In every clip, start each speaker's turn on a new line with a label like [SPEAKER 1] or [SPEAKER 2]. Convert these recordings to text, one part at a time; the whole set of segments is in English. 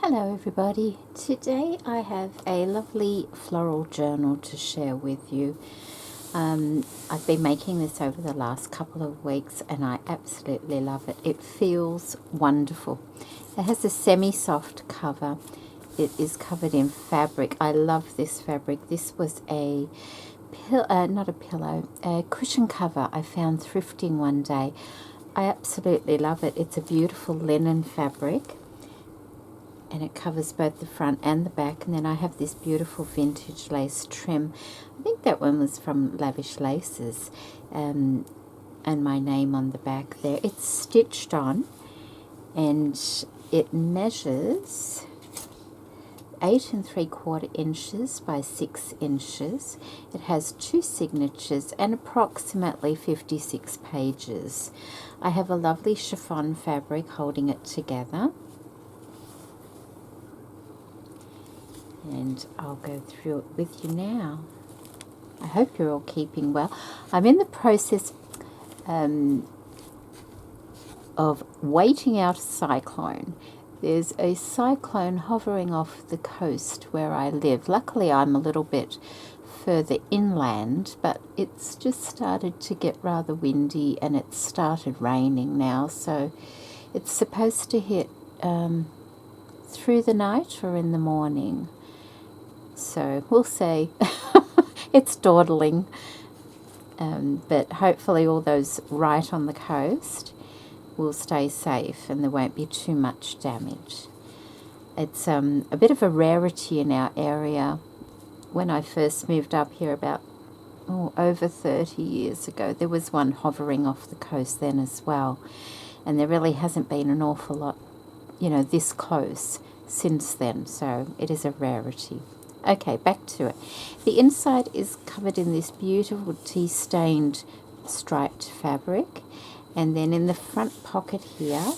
[SPEAKER 1] Hello everybody. Today I have a lovely floral journal to share with you. I've been making this over the last couple of weeks and I absolutely love it. It feels wonderful. It has a semi-soft cover. It is covered in fabric. I love this fabric. This was a cushion cover I found thrifting one day. I absolutely love it. It's a beautiful linen fabric, and it covers both the front and the back. And then I have this beautiful vintage lace trim. I think that one was from Lavish Laces, and my name on the back there. It's stitched on, and it measures 8 3/4 inches by 6 inches. It has 2 signatures and approximately 56 pages. I have a lovely chiffon fabric holding it together, and I'll go through it with you now. I hope you're all keeping well. I'm in the process of waiting out a cyclone. There's a cyclone hovering off the coast where I live. Luckily, I'm a little bit further inland, but it's just started to get rather windy and it's started raining now. So it's supposed to hit through the night or in the morning. So we'll see. It's dawdling, but hopefully all those right on the coast will stay safe and there won't be too much damage. It's a bit of a rarity in our area. When I first moved up here about over 30 years ago, there was one hovering off the coast then as well, and there really hasn't been an awful lot, this close since then, so it is a rarity. Okay, back to it. The inside is covered in this beautiful tea-stained striped fabric, and then in the front pocket here,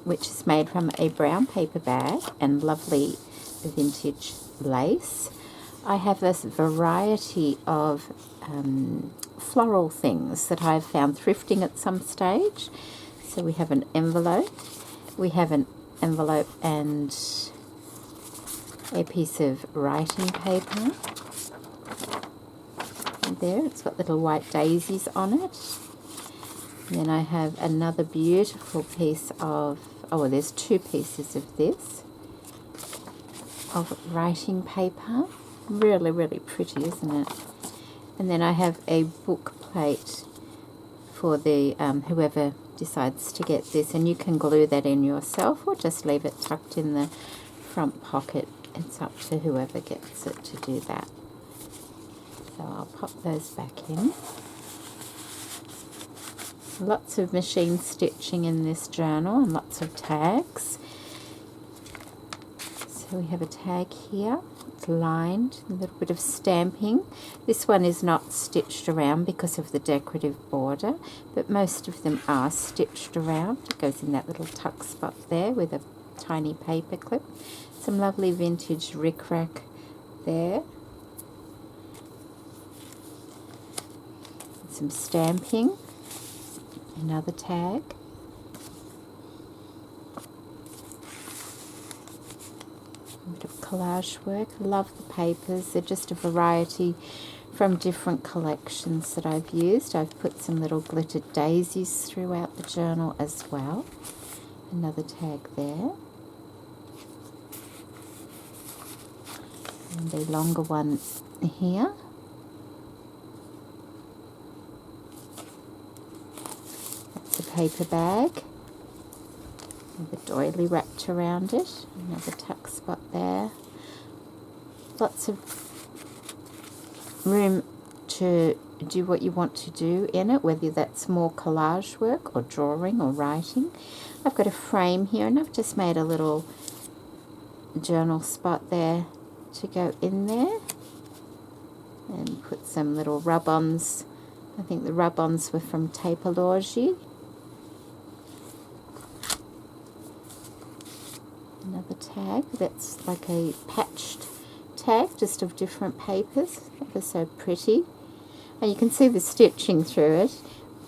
[SPEAKER 1] which is made from a brown paper bag and lovely vintage lace, I have a variety of floral things that I've found thrifting at some stage. So we have an envelope. We have an envelope and a piece of writing paper. And there, it's got little white daisies on it. And then I have another beautiful piece of, there's 2 pieces of this, of writing paper. Really, really pretty, isn't it? And then I have a book plate for the whoever decides to get this, and you can glue that in yourself or just leave it tucked in the front pocket. It's up to whoever gets it to do that. So I'll pop those back in. Lots of machine stitching in this journal and lots of tags. So we have a tag here. It's lined, a little bit of stamping. This one is not stitched around because of the decorative border, but most of them are stitched around. It goes in that little tuck spot there with a tiny paper clip. Some lovely vintage rickrack there. Some stamping. Another tag. A bit of collage work. I love the papers. They're just a variety from different collections that I've used. I've put some little glittered daisies throughout the journal as well. Another tag there. And a longer one here. That's a paper bag with a doily wrapped around it. Another tuck spot there. Lots of room to do what you want to do in it, whether that's more collage work or drawing or writing. I've got a frame here and I've just made a little journal spot there to go in there, and put some little rub-ons. I think the rub-ons were from Tapeology. Another tag that's like a patched tag, just of different papers. Ever so pretty. And you can see the stitching through it.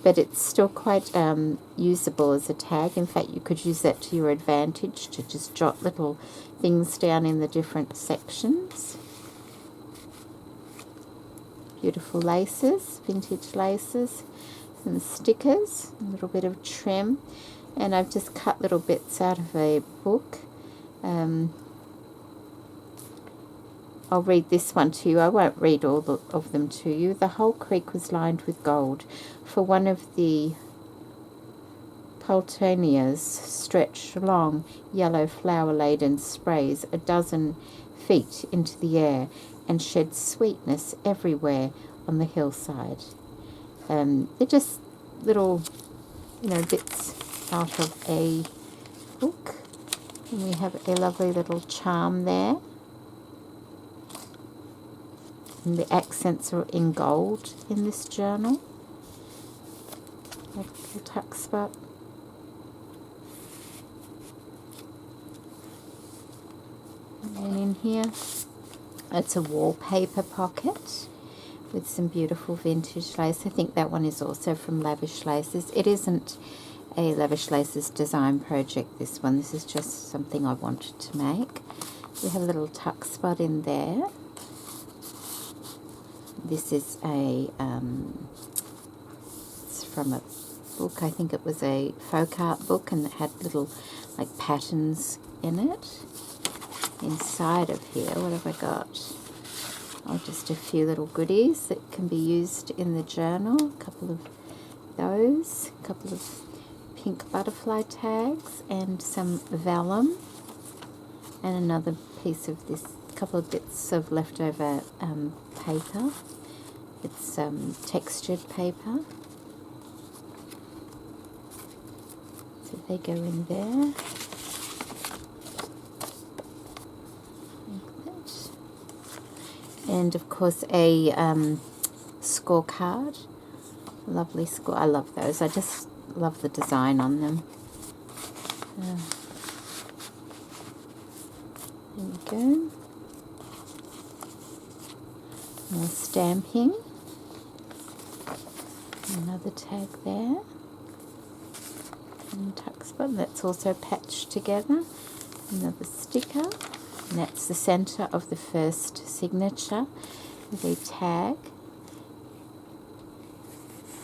[SPEAKER 1] but it's still quite usable as a tag. In fact, you could use that to your advantage to just jot little things down in the different sections. Beautiful laces, vintage laces, some stickers, a little bit of trim, and I've just cut little bits out of a book. I'll read this one to you. I won't read all of them to you. The whole creek was lined with gold, for one of the Pultonias stretched long, yellow, flower-laden sprays 12 feet into the air and shed sweetness everywhere on the hillside. They're just little, bits out of a book. And we have a lovely little charm there. And the accents are in gold in this journal. A little tuck spot. And then in here, it's a wallpaper pocket with some beautiful vintage lace. I think that one is also from Lavish Laces. It isn't a Lavish Laces design project, this one. This is just something I wanted to make. We have a little tuck spot in there. This is it's from a book. I think it was a folk art book, and it had little like patterns in it. Inside of here, what have I got? Oh, just a few little goodies that can be used in the journal. A couple of those, a couple of pink butterfly tags, and some vellum, and another piece of this, couple of bits of leftover paper. It's textured paper. So they go in there. And of course a scorecard, lovely score. I love those. I just love the design on them. There we go. More stamping. Another tag there. And tuck spot. That's also patched together. Another sticker. And that's the centre of the first signature with a tag.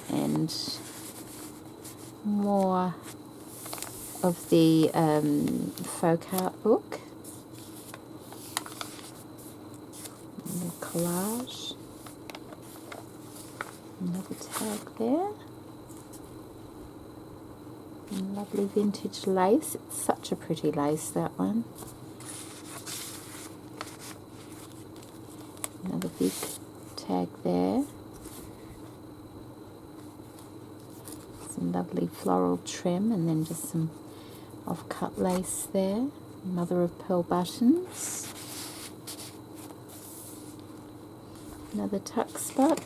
[SPEAKER 1] And more of the folk art book. And the collage. Another tag there. And lovely vintage lace. It's such a pretty lace, that one. Another big tag there. Some lovely floral trim, and then just some off-cut lace there. Mother of pearl buttons. Another tuck spot.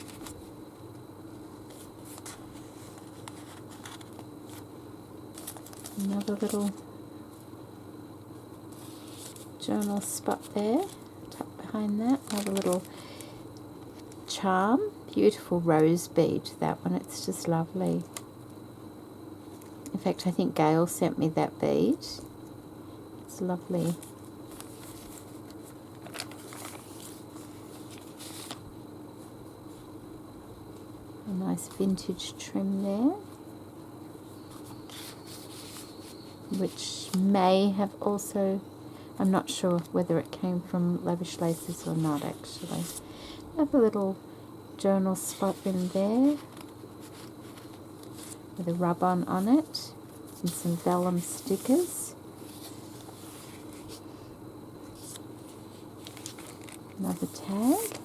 [SPEAKER 1] Another little journal spot there. Tuck behind that. Another little charm. Beautiful rose bead, that one. It's just lovely. In fact, I think Gail sent me that bead. It's lovely. A nice vintage trim there, which may have also, I'm not sure whether it came from Lavish Laces or not, actually. Have a little journal spot in there with a rub-on on it, and some vellum stickers. Another tag.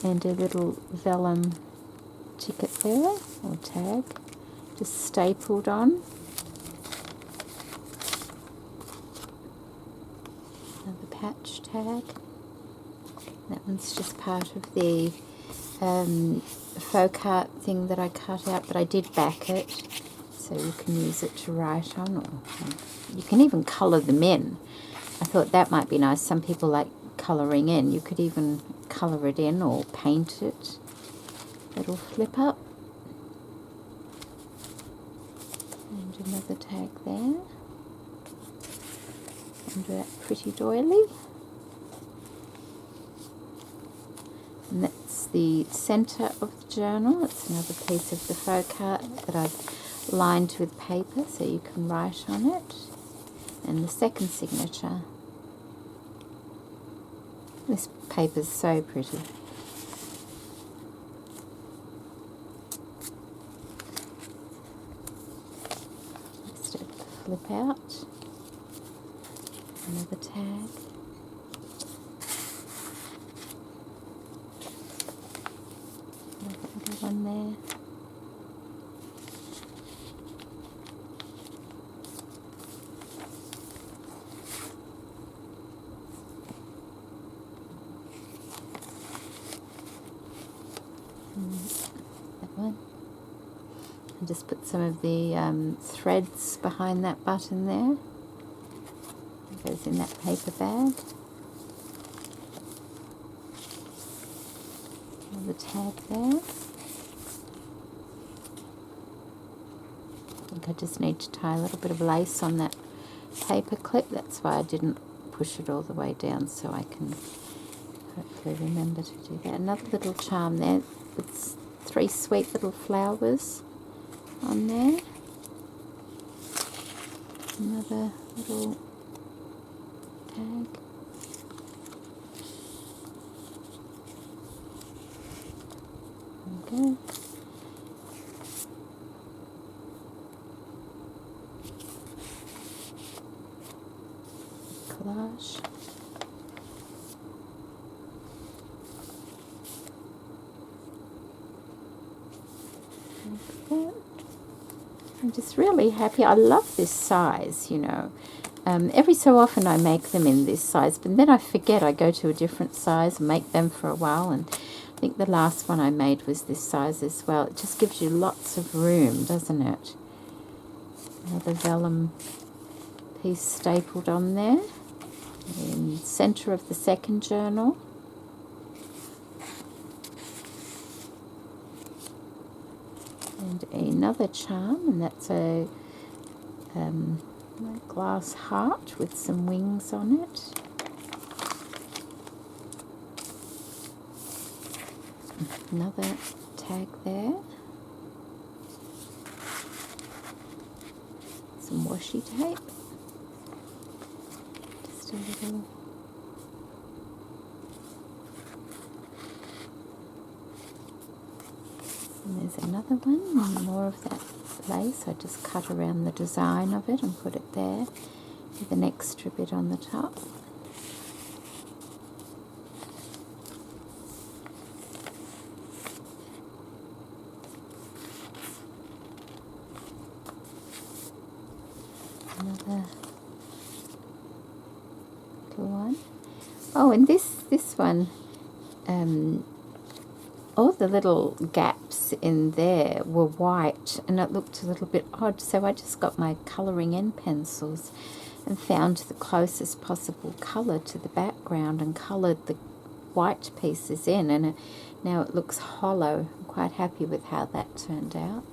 [SPEAKER 1] And a little vellum ticket there, or tag, just stapled on. Another patch tag. That one's just part of the folk art thing that I cut out, but I did back it, so you can use it to write on, or you can even colour them in. I thought that might be nice. Some people like colouring in. You could even colour it in or paint it. It'll flip up. And another tag there. And that pretty doily. And that's the centre of the journal. It's another piece of the faux card that I've lined with paper so you can write on it. And the second signature. This paper's so pretty. Just flip out. Another tag. Another one there. That one. And just put some of the threads behind that button there. It goes in that paper bag. Another tag there. I think I just need to tie a little bit of lace on that paper clip. That's why I didn't push it all the way down, so I can hopefully remember to do that. Another little charm there with 3 sweet little flowers on there. Another little tag. There we go. Collage. I'm just really happy. I love this size, you know. Every so often I make them in this size, but then I forget. I go to a different size and make them for a while, and I think the last one I made was this size as well. It just gives you lots of room, doesn't it? Another vellum piece stapled on there in the centre of the second journal. And another charm, and that's a glass heart with some wings on it. Another tag there. Some washi tape. Just a little. And there's another one, more of that lace. I just cut around the design of it and put it there with an extra bit on the top. Another little one. Oh, and this one, all the little gaps in there were white and it looked a little bit odd, so I just got my colouring in pencils and found the closest possible colour to the background and coloured the white pieces in, and now it looks hollow. I'm quite happy with how that turned out.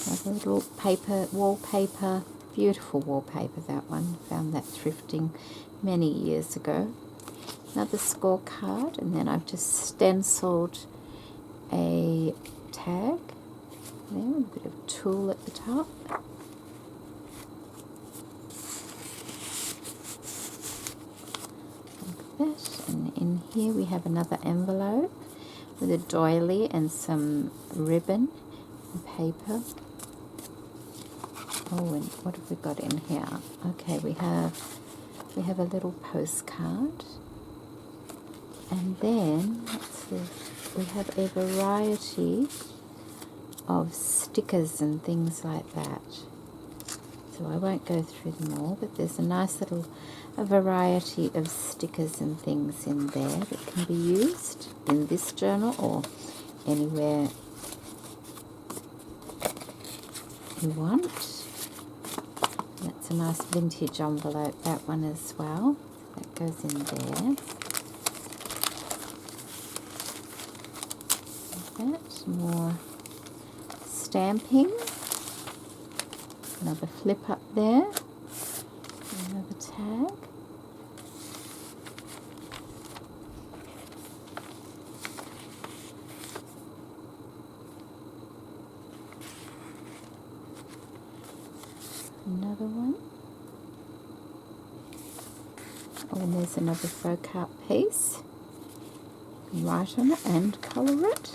[SPEAKER 1] Another little paper, wallpaper, beautiful wallpaper, that one. Found that thrifting many years ago. Another scorecard, and then I've just stenciled a tag there with a bit of tulle at the top. Like that. And in here we have another envelope with a doily and some ribbon and paper. Oh, and what have we got in here? Okay, we have a little postcard. And then, we have a variety of stickers and things like that. So I won't go through them all, but there's a nice little variety of stickers and things in there that can be used in this journal or anywhere you want. That's a nice vintage envelope, that one as well. That goes in there. Like that. More stamping. Another flip up there. Another tag. Another one. Oh, and there's another folk art piece. Write on it and colour it.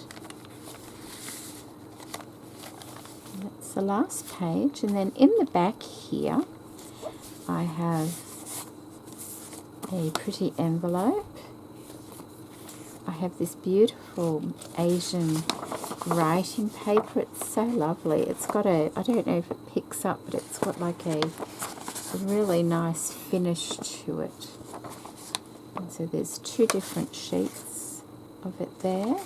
[SPEAKER 1] And that's the last page. And then in the back here, I have a pretty envelope. I have this beautiful Asian writing paper. It's so lovely. It's got a, I don't know if it picks up, but it's got like a really nice finish to it. And so there's two different sheets of it there.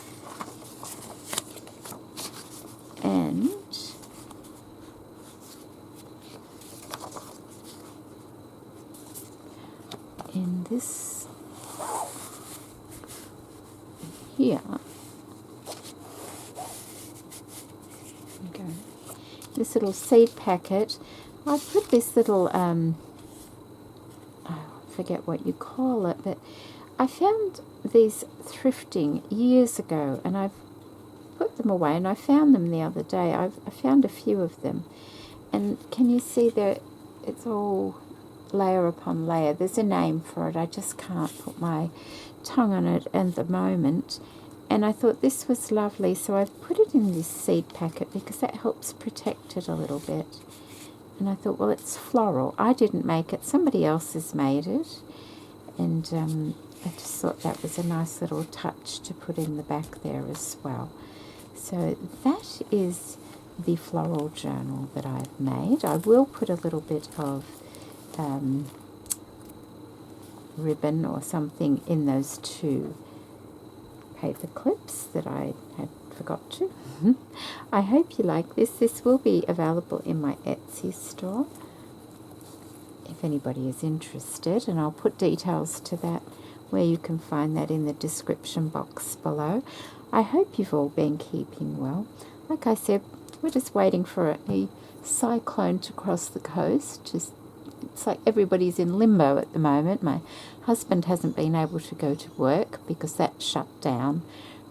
[SPEAKER 1] And in this here, this little seed packet, I put this little, I forget what you call it, but I found these thrifting years ago, and I've put them away, and I found them the other day. I found a few of them, and can you see there, it's all layer upon layer. There's a name for it. I just can't put my tongue on it at the moment. And I thought this was lovely, so I've put it in this seed packet because that helps protect it a little bit. And I thought, well, it's floral. I didn't make it. Somebody else has made it. And I just thought that was a nice little touch to put in the back there as well. So that is the floral journal that I've made. I will put a little bit of ribbon or something in those two paper clips that I had forgot to. I hope you like this. This will be available in my Etsy store if anybody is interested, and I'll put details to that where you can find that in the description box below. I hope you've all been keeping well. Like I said, we're just waiting for a cyclone to cross the coast. It's like everybody's in limbo at the moment. My husband hasn't been able to go to work because that shut down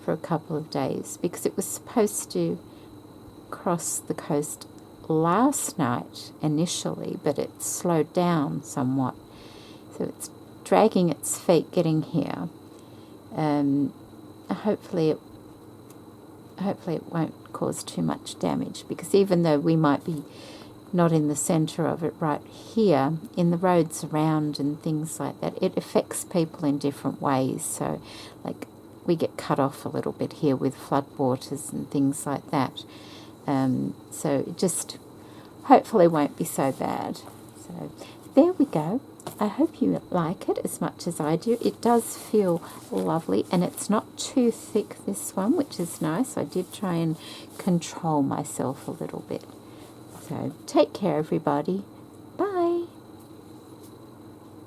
[SPEAKER 1] for a couple of days, because it was supposed to cross the coast last night initially, but it slowed down somewhat. So it's dragging its feet getting here. Hopefully it won't cause too much damage, because even though we might be not in the centre of it right here, in the roads around and things like that, it affects people in different ways. So like we get cut off a little bit here with floodwaters and things like that. So it just hopefully won't be so bad. So there we go. I hope you like it as much as I do. It does feel lovely, and it's not too thick, this one, which is nice. I did try and control myself a little bit. So take care, everybody.